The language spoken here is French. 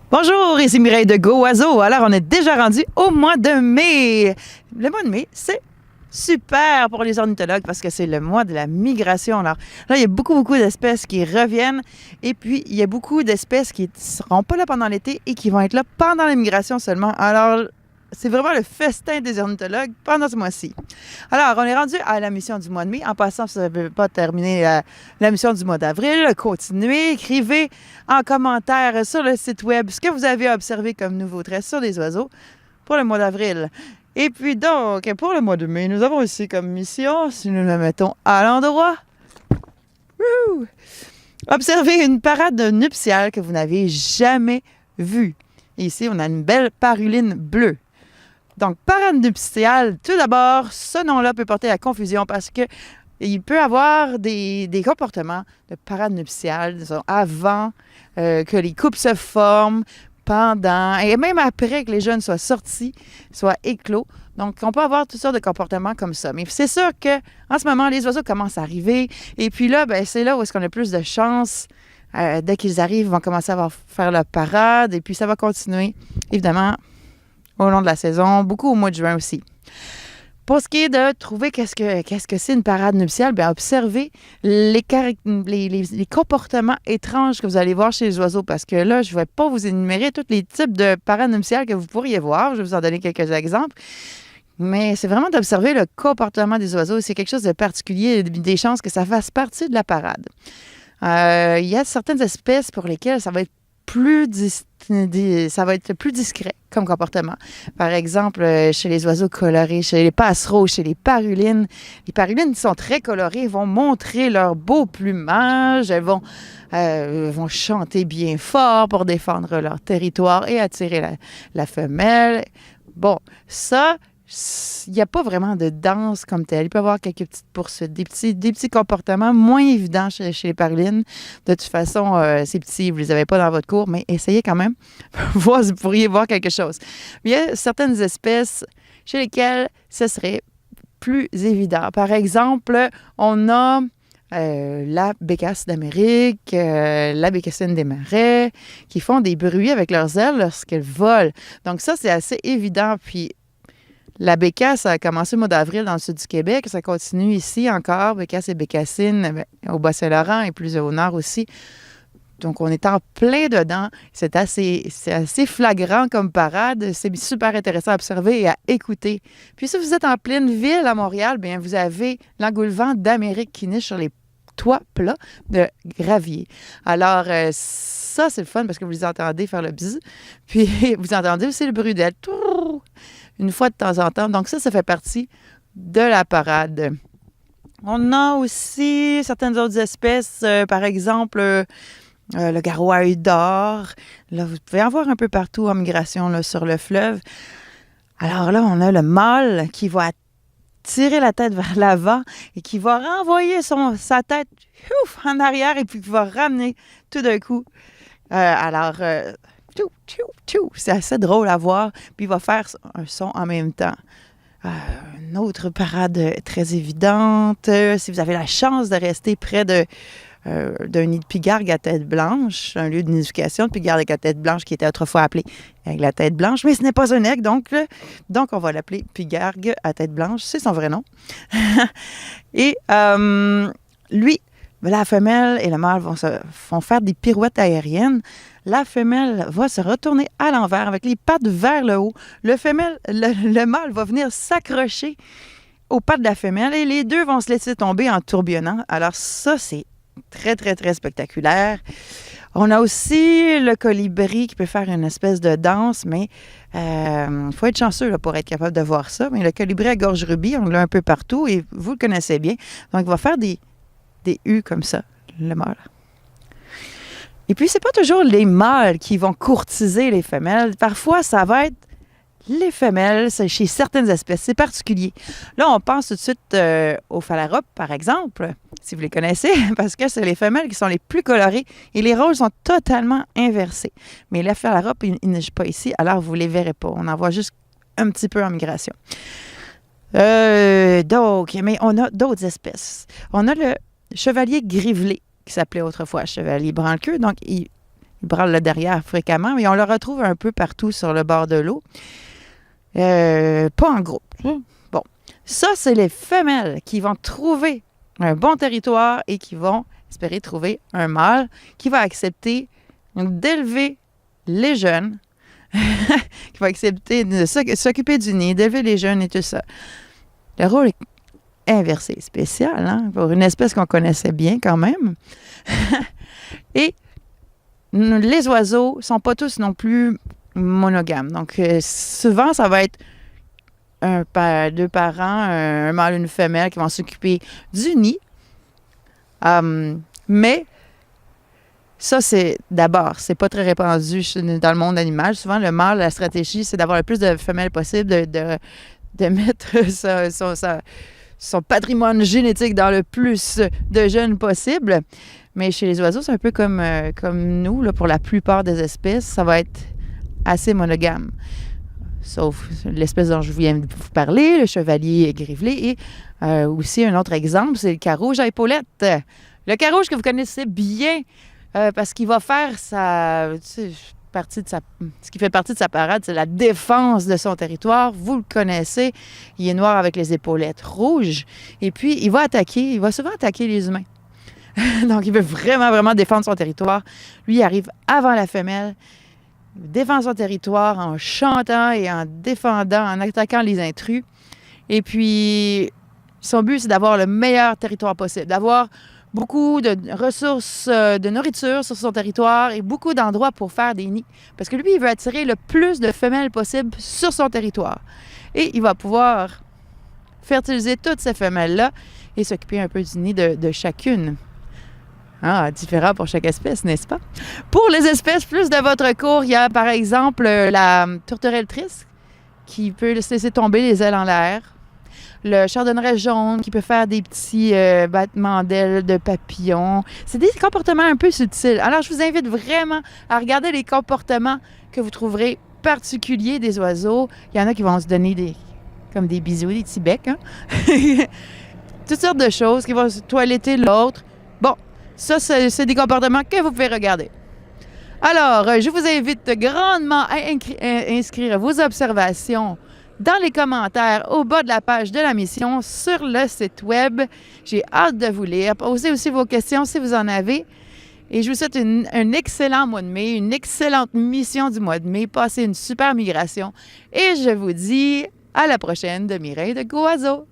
Bonjour, ici Mireille de Go Oiseau. Alors, on est déjà rendu au mois de mai. Le mois de mai, c'est super pour les ornithologues parce que c'est le mois de la migration. Alors, là, il y a beaucoup d'espèces qui reviennent et puis il y a beaucoup d'espèces qui ne seront pas là pendant l'été et qui vont être là pendant la migration seulement. Alors, c'est vraiment le festin des ornithologues pendant ce mois-ci. Alors, on est rendu à la mission du mois de mai. En passant, si vous n'avez pas terminé la mission du mois d'avril, continuez, écrivez en commentaire sur le site web ce que vous avez observé comme nouveau trait sur les oiseaux pour le mois d'avril. Et puis donc, pour le mois de mai, nous avons ici comme mission, si nous le mettons à l'endroit, observez une parade nuptiale que vous n'avez jamais vue. Et ici, on a une belle paruline bleue. Donc, parade nuptiale, tout d'abord, ce nom-là peut porter à confusion parce que il peut avoir des comportements de parade nuptiale, disons, avant que les couples se forment, pendant, et même après que les jeunes soient sortis, soient éclos. Donc, on peut avoir toutes sortes de comportements comme ça. Mais c'est sûr qu'en ce moment, les oiseaux commencent à arriver. Et puis là, ben, c'est là où est-ce qu'on a plus de chance. Dès qu'ils arrivent, ils vont commencer à faire leur parade. Et puis, ça va continuer, évidemment, au long de la saison, beaucoup au mois de juin aussi. Pour ce qui est de trouver qu'est-ce que c'est une parade nuptiale, bien, observez les comportements étranges que vous allez voir chez les oiseaux, parce que là, je ne vais pas vous énumérer tous les types de parades nuptiales que vous pourriez voir. Je vais vous en donner quelques exemples. Mais c'est vraiment d'observer le comportement des oiseaux. C'est quelque chose de particulier, des chances que ça fasse partie de la parade. Il y a certaines espèces pour lesquelles ça va être plus discret comme comportement. Par exemple, chez les oiseaux colorés, chez les passereaux, chez les parulines. Les parulines qui sont très colorées vont montrer leur beau plumage, elles vont chanter bien fort pour défendre leur territoire et attirer la femelle. Bon, ça, il n'y a pas vraiment de danse comme telle. Il peut y avoir quelques petites poursuites, des petits comportements moins évidents chez les parulines. De toute façon, c'est petit, vous ne les avez pas dans votre cours, mais essayez quand même, voir si vous pourriez voir quelque chose. Il y a certaines espèces chez lesquelles ce serait plus évident. Par exemple, on a la bécasse d'Amérique, la bécassine des marais, qui font des bruits avec leurs ailes lorsqu'elles volent. Donc ça, c'est assez évident. Puis la bécasse, ça a commencé au mois d'avril dans le sud du Québec. Ça continue ici encore, bécasse et bécassine, au Bas-Saint-Laurent et plus au nord aussi. Donc, on est en plein dedans. C'est assez flagrant comme parade. C'est super intéressant à observer et à écouter. Puis, si vous êtes en pleine ville à Montréal, bien, vous avez l'engoulevent d'Amérique qui niche sur les toits plats de gravier. Alors, ça, c'est le fun parce que vous les entendez faire le bzzz. Puis, vous entendez aussi le bruit d'ailes. Une fois de temps en temps. Donc ça fait partie de la parade. On a aussi certaines autres espèces, par exemple le garrot à œil d'or. Là, vous pouvez en voir un peu partout en migration là, sur le fleuve. Alors là, on a le mâle qui va tirer la tête vers l'avant et qui va renvoyer sa tête en arrière et puis qui va ramener tout d'un coup. C'est assez drôle à voir. Puis il va faire un son en même temps. Une autre parade très évidente. Si vous avez la chance de rester près d'un nid de pigargue à tête blanche, un lieu de nidification de pigargue à tête blanche qui était autrefois appelé aigle à tête blanche, mais ce n'est pas un aigle, donc on va l'appeler pigargue à tête blanche. C'est son vrai nom. Et lui, la femelle et le mâle vont faire des pirouettes aériennes. La femelle va se retourner à l'envers avec les pattes vers le haut. Le mâle va venir s'accrocher aux pattes de la femelle et les deux vont se laisser tomber en tourbillonnant. Alors ça, c'est très, très, très spectaculaire. On a aussi le colibri qui peut faire une espèce de danse, mais il faut être chanceux là, pour être capable de voir ça. Mais le colibri à gorge rubis, on l'a un peu partout et vous le connaissez bien. Donc, il va faire des U comme ça, le mâle. Et puis, c'est pas toujours les mâles qui vont courtiser les femelles. Parfois, ça va être les femelles, c'est chez certaines espèces, c'est particulier. Là, on pense tout de suite aux phalaropes, par exemple, si vous les connaissez, parce que c'est les femelles qui sont les plus colorées et les rôles sont totalement inversés. Mais les phalaropes, ils ne nichent pas ici, alors vous ne les verrez pas. On en voit juste un petit peu en migration. Donc, mais on a d'autres espèces. On a le chevalier grivelé, qui s'appelait autrefois chevalier branle-queue. Donc, Ils branlent le derrière fréquemment, mais on le retrouve un peu partout sur le bord de l'eau. Pas en groupe. Bon, ça, c'est les femelles qui vont trouver un bon territoire et qui vont espérer trouver un mâle qui va accepter d'élever les jeunes, qui va accepter de s'occuper du nid, d'élever les jeunes et tout ça. Le rôle est inversé, spécial, hein, pour une espèce qu'on connaissait bien quand même. Et les oiseaux ne sont pas tous non plus monogames. Donc, souvent, ça va être deux parents, un mâle et une femelle qui vont s'occuper du nid. Mais ça, c'est pas très répandu dans le monde animal. Souvent, le mâle, la stratégie, c'est d'avoir le plus de femelles possible, de mettre son patrimoine génétique dans le plus de jeunes possible. Mais chez les oiseaux, c'est un peu comme nous, là, pour la plupart des espèces, ça va être assez monogame. Sauf l'espèce dont je viens de vous parler, le chevalier grivelé. Et aussi, un autre exemple, c'est le carouge à épaulettes. Le carouge que vous connaissez bien, parce qu'il va faire ce qui fait partie de sa parade, c'est la défense de son territoire. Vous le connaissez, il est noir avec les épaulettes rouges. Et puis, il va souvent attaquer les humains. Donc, il veut vraiment, vraiment défendre son territoire. Lui, il arrive avant la femelle. Il défend son territoire en chantant et en défendant, en attaquant les intrus. Et puis, son but, c'est d'avoir le meilleur territoire possible, d'avoir beaucoup de ressources de nourriture sur son territoire et beaucoup d'endroits pour faire des nids. Parce que lui, il veut attirer le plus de femelles possible sur son territoire. Et il va pouvoir fertiliser toutes ces femelles-là et s'occuper un peu du nid de chacune. Différent pour chaque espèce, n'est-ce pas? Pour les espèces plus de votre cours, il y a par exemple la tourterelle triste qui peut laisser tomber les ailes en l'air. Le chardonneret jaune qui peut faire des petits battements d'ailes de papillons. C'est des comportements un peu subtils. Alors, je vous invite vraiment à regarder les comportements que vous trouverez particuliers des oiseaux. Il y en a qui vont se donner comme des bisous, des petits becs. Hein? Toutes sortes de choses qui vont se toiletter l'autre. Bon, ça, c'est des comportements que vous pouvez regarder. Alors, je vous invite grandement à inscrire vos observations dans les commentaires au bas de la page de la mission sur le site web. J'ai hâte de vous lire. Posez aussi vos questions si vous en avez. Et je vous souhaite un excellent mois de mai, une excellente mission du mois de mai. Passez une super migration. Et je vous dis à la prochaine de Mireille de Go Oiseau.